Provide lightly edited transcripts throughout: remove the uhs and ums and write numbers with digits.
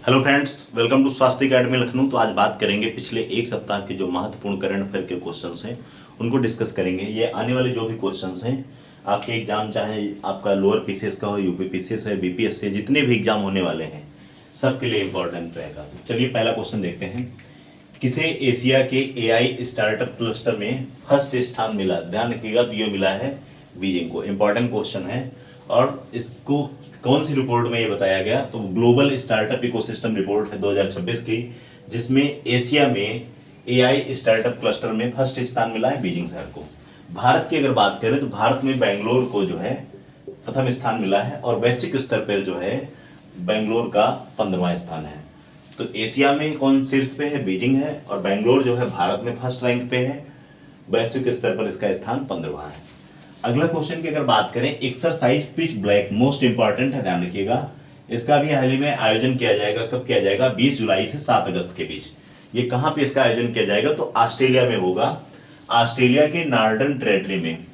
Hello friends, welcome to स्वास्थ्य academy Lucknow. तो आज बात करेंगे पिछले एक सप्ताह के जो महत्वपूर्ण करंट अफेयर के क्वेश्चंस हैं उनको डिस्कस करेंगे। ये आने वाले जो भी क्वेश्चंस हैं आपके एग्जाम, चाहे आपका लोअर पीसीएस का हो, यूपी पीसीएस है, बीपीएस है, जितने भी एग्जाम होने वाले हैं सबके लिए इंपॉर्टेंट रहेगा। तो चलिए पहला क्वेश्चन देखते हैं। किसे एशिया के एआई स्टार्टअप क्लस्टर में फर्स्ट स्थान मिला? ध्यान रखिएगा, तो ये मिला है बीजिंग को। इंपॉर्टेंट क्वेश्चन है और इसको कौन सी रिपोर्ट में ये बताया गया? तो ग्लोबल स्टार्टअप इकोसिस्टम रिपोर्ट है 2026 की, जिसमें एशिया में एआई स्टार्टअप क्लस्टर में फर्स्ट स्थान मिला है बीजिंग शहर को। भारत की अगर बात करें तो भारत में बेंगलोर को जो है प्रथम स्थान मिला है और वैश्विक स्तर पर जो है बेंगलोर का 15वां स्थान है। तो एशिया में कौन शीर्ष पे है? बीजिंग है। और बेंगलोर जो है भारत में फर्स्ट रैंक पे है, वैश्विक स्तर पर इसका स्थान 15वां है। अगला क्वेश्चन की अगर बात करें, exercise pitch black most important है, ध्यान रखिएगा। इसका भी हाल ही में आयोजन किया जाएगा। कब किया जाएगा? 20 जुलाई से 7 अगस्त के बीच। ये कहां पे इसका आयोजन किया जाएगा? तो ऑस्ट्रेलिया में होगा, ऑस्ट्रेलिया के नॉर्दर्न टेरिटरी में।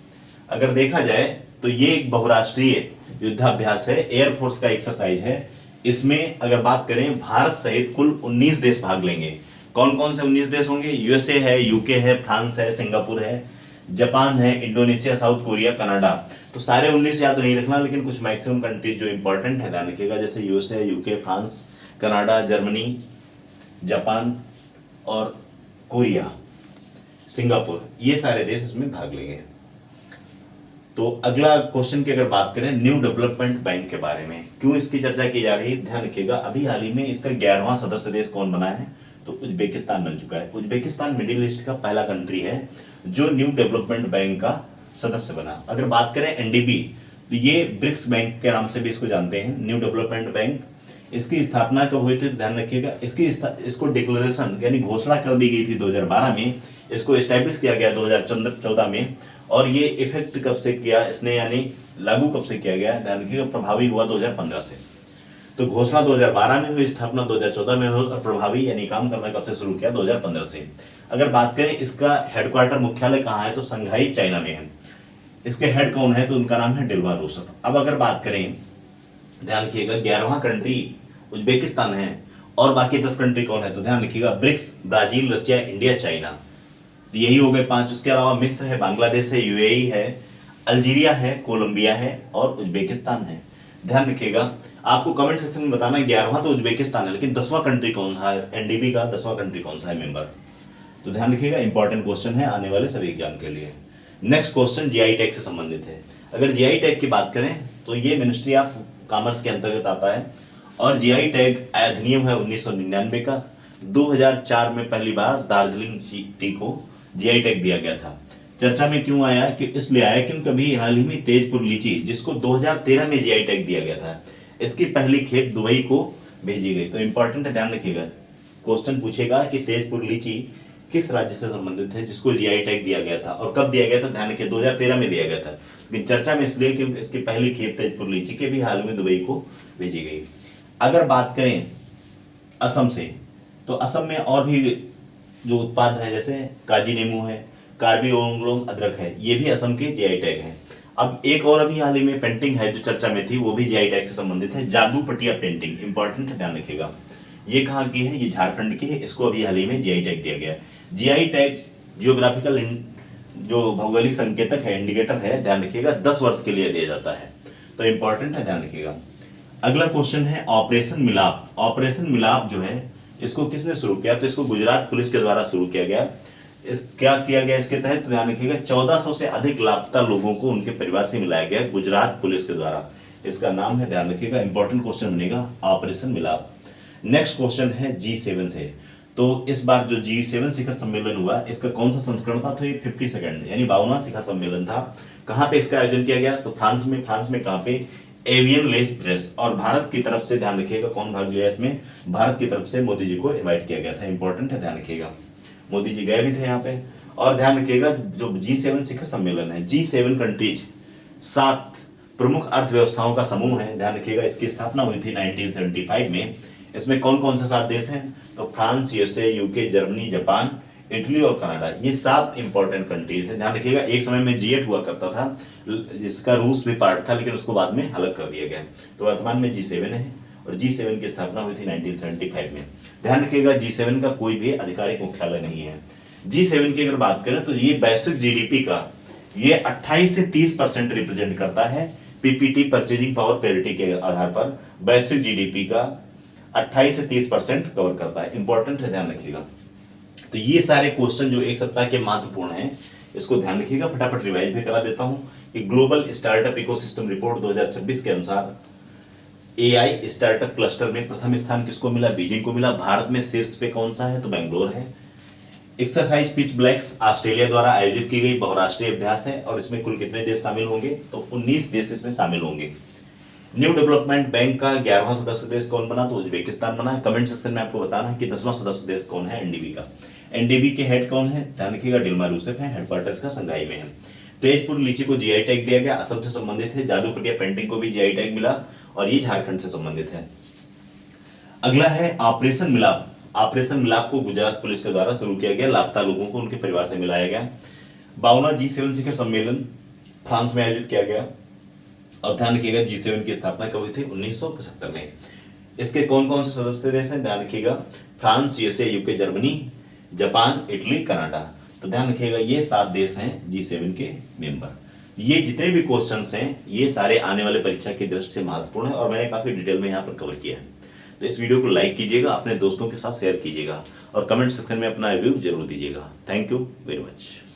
अगर देखा जाए तो ये एक बहुराष्ट्रीय युद्धाभ्यास है, एयरफोर्स का एक्सरसाइज है। इसमें अगर बात करें भारत सहित कुल 19 देश भाग लेंगे। कौन कौन से 19 देश होंगे? यूएसए है, यूके है, फ्रांस है, सिंगापुर है, जापान है, इंडोनेशिया, साउथ कोरिया, कनाडा। तो सारे 19 याद नहीं रखना, लेकिन कुछ मैक्सिमम कंट्रीज जो इंपॉर्टेंट है ध्यान रखिएगा, जैसे USA, UK, France, Canada, Germany, Japan और कोरिया, सिंगापुर, ये सारे देश इसमें भाग लेंगे। तो अगला क्वेश्चन की अगर बात करें, न्यू डेवलपमेंट बैंक के बारे में क्यों इसकी चर्चा की जा रही है? ध्यान रखिएगा, अभी हाल ही में इसका 11वां सदस्य देश कौन बना है? तो उज्बेकिस्तान बन चुका है। उज्बेकिस्तान मिडिल ईस्ट का पहला कंट्री है जो न्यू डेवलपमेंट बैंक का सदस्य बना। अगर बात करें एनडीबी, तो ये ब्रिक्स बैंक के नाम से भी इसको जानते हैं, न्यू डेवलपमेंट बैंक। इसकी स्थापना कब हुई थी? ध्यान रखिएगा, इसको डिक्लेरेशन यानी घोषणा कर दी गई थी 2012 में। इसको एस्टैब्लिश किया गया 2014 में। और ये इफेक्ट कब से किया इसने, यानी लागू कब से किया गया? ध्यान रखिएगा, प्रभावी हुआ 2015 से। तो घोषणा 2012 में हुई, स्थापना 2014 में हुई और प्रभावी यानी काम करना कब से शुरू किया? 2015 से। अगर बात करें इसका हेडक्वार्टर मुख्यालय कहाँ है? तो संघाई चाइना में है। इसके हेड कौन है? तो उनका नाम है डिल्वा रोसफ। अब अगर बात करें, ध्यान रखिएगा, 11वां कंट्री उज्बेकिस्तान है और बाकी 10 कंट्री कौन है? तो ध्यान रखिएगा, BRICS, Brazil, Russia, India, China, यही हो गए 5। उसके अलावा मिस्र है, बांग्लादेश है, यूएई है, अल्जीरिया है, कोलंबिया है और उज्बेकिस्तान है। ध्यान रखिएगा, आपको कमेंट सेक्शन में बताना है 11वां तो उज्बेकिस्तान है, लेकिन 10वां कंट्री कौन है? एनडीबी का 10वां कंट्री कौन सा है मेंबर? तो ध्यान रखिएगा, इंपॉर्टेंट क्वेश्चन है आने वाले सभी एग्जाम के लिए। नेक्स्ट क्वेश्चन जीआई टैग से संबंधित है। अगर जीआई टैग की बात करें तो ये मिनिस्ट्री ऑफ कॉमर्स के अंतर्गत आता है और जीआई टैग अधिनियम है 1999 का। 2004 में पहली बार दार्जिलिंग टी को जीआई टैग दिया गया था। चर्चा में क्यों आया? कि इसलिए आया क्योंकि अभी हाल ही में तेजपुर लीची, जिसको 2013 में जीआई टैग दिया गया था, इसकी पहली खेप दुबई को भेजी गई। तो इंपॉर्टेंट है, ध्यान रखिएगा, क्वेश्चन पूछेगा कि तेजपुर लीची किस राज्य से संबंधित है जिसको जीआई टैग दिया गया था और कब दिया गया था? ध्यान रखिए, 2013 में दिया गया था, लेकिन चर्चा में इसलिए क्योंकि इसकी पहली खेप तेजपुर लीची के भी हाल में दुबई को भेजी गई। अगर बात करें असम से, तो असम में और भी जो उत्पाद है, जैसे काजी नींबू है, कार्बी ओंगलोंग अदरक है, ये भी असम के जीआई टैग है। अब एक और अभी हाल ही में पेंटिंग है जो चर्चा में थी, वो भी जीआई टैग से संबंधित है, जादू पटिया पेंटिंग। इंपॉर्टेंट है, ध्यान रखिएगा, ये कहाँ की है? ये झारखंड की है। इसको अभी हाल ही में जीआई टैग दिया गया। जीआई टैग जियोग्राफिकल जो भौगोलिक संकेतक है, इंडिकेटर है, ध्यान रखिएगा, 10 वर्ष के लिए दिया जाता है। तो इंपॉर्टेंट है, ध्यान रखिएगा। अगला क्वेश्चन है ऑपरेशन मिलाप। ऑपरेशन मिलाप जो है इसको किसने शुरू किया? तो इसको गुजरात पुलिस के द्वारा शुरू किया गया। क्या किया गया इसके तहत? ध्यान रखिएगा, 1400 से अधिक लापता लोगों को उनके परिवार से मिलाया गया गुजरात पुलिस के द्वारा। इसका नाम है, ध्यान रखिएगा, इंपॉर्टेंट क्वेश्चन बनेगा, ऑपरेशन मिलाप। नेक्स्ट क्वेश्चन है G7 से। तो इस बार जो G7 शिखर सम्मेलन हुआ, इसका कौन सा संस्करण था? तो ये 52nd यानी 52वां शिखर सम्मेलन था। कहाँ पे इसका आयोजन किया गया? तो फ्रांस में। फ्रांस में कहाँ पे? Avian less press. और भारत की तरफ से, ध्यान रखिएगा, कौन भाग लिया इसमें? भारत की तरफ से मोदी जी को इनवाइट किया गया था। इंपॉर्टेंट है, ध्यान रखिएगा, मोदी जी गए भी थे यहाँ पे। और ध्यान रखिएगा, जो G7 शिखर सम्मेलन है, G7 कंट्रीज 7 प्रमुख अर्थव्यवस्थाओं का समूह है। ध्यान रखिएगा, इसकी स्थापना हुई थी 1975 में। इसमें कौन कौन से 7 देश हैं? तो France, USA, UK, Germany, Japan, Italy और कनाडा, ये 7 इंपॉर्टेंट कंट्रीज हैं। ध्यान रखिएगा, एक समय में G8 हुआ करता था, जिसका रूस भी पार्ट था, लेकिन उसको बाद में अलग कर दिया गया। तो वर्तमान में G7 है और G7 की स्थापना हुई थी 1975 में। ध्यान रखिएगा G7 का कोई भी आधिकारिक मुख्यालय नहीं है। G7 की अगर बात करें तो ये वैश्विक जीडीपी का ये 28 से 30% रिप्रेजेंट करता है। पीपीटी परचेजिंग पावर पैरिटी के आधार पर वैश्विक जीडीपी का 28 से 30% कवर करता है। इंपॉर्टेंट है, ध्यान रखिएगा। तो ये सारे क्वेश्चन जो एक सप्ताह के महत्वपूर्ण हैं, इसको ध्यान रखिएगा। फटाफट रिवाइज भी करा देता हूं कि ग्लोबल स्टार्टअप इकोसिस्टम रिपोर्ट 2026 के अनुसार एआई स्टार्टअप क्लस्टर में प्रथम स्थान किसको मिला? बीजिंग को मिला। भारत में शीर्ष पे कौन सा है? तो बेंगलोर है। एक्सरसाइज पिच ब्लैक्स ऑस्ट्रेलिया द्वारा आयोजित की गई बहुराष्ट्रीय अभ्यास है और इसमें कुल कितने देश शामिल होंगे? तो 19 देश इसमें शामिल होंगे। न्यू डेवलपमेंट बैंक का 11वां सदस्य देश कौन बना? तो उज्बेकिस्तान बना। कमेंट सेक्शन में आपको बताना है कि 10वां सदस्य देश कौन है एनडीबी का। एनडीबी के हेड कौन है? ध्यान रखिएगा, डिल्मा रूसेफ है। हेडक्वार्टर्स का संघाई में है। तेजपुर लीची को जीआई टैग दिया गया, असम से संबंधित है। जादूपटिया पेंटिंग को भी जीआई टैग मिला और ये झारखंड से संबंधित है। अगला है ऑपरेशन मिलाप। ऑपरेशन मिलाप को गुजरात पुलिस के द्वारा शुरू किया गया। लापता लोगों को उनके परिवार से मिलाया गया। 52वां G7 शिखर सम्मेलन फ्रांस में आयोजित किया गया। और ध्यान रखिएगा G7 की स्थापना कब हुई थी? 1975 में। इसके कौन कौन से सदस्य देश हैं? ध्यान रखिएगा, France, USA, UK, Germany, Japan, Italy, Canada. तो ध्यान रखिएगा ये 7 देश हैं G7 के मेंबर। ये जितने भी क्वेश्चंस हैं ये सारे आने वाले परीक्षा की दृष्टि से महत्वपूर्ण है और मैंने काफी डिटेल में यहाँ पर कवर किया है। तो इस वीडियो को लाइक कीजिएगा, अपने दोस्तों के साथ शेयर कीजिएगा और कमेंट सेक्शन में अपना रिव्यू जरूर दीजिएगा। Thank you very much.